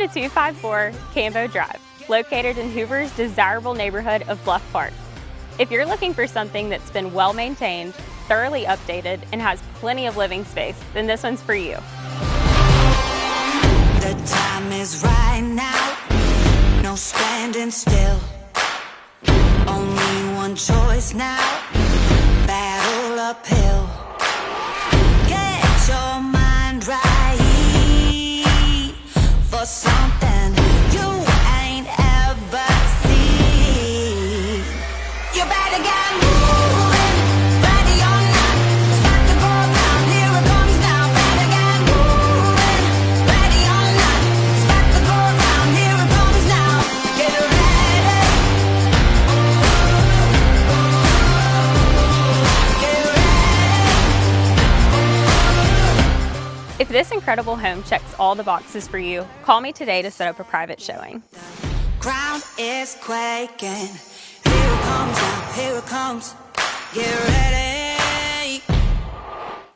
to 254 Cambo Drive, located in Hoover's desirable neighborhood of Bluff Park. If you're looking for something that's been well maintained, thoroughly updated, and has plenty of living space, then this one's for you. The time is right now, no standing still. Only one choice now, battle uphill. Get your mind right for something you ain't ever seen. You better get moving, ready or not, it's about to go down, here it comes now. Better get moving, ready or not, it's about to go down, here it comes now. Get ready, get ready. If this incredible home checks all the boxes for you, call me today to set up a private showing. Ground is quaking, here it comes now, here it comes. Get ready.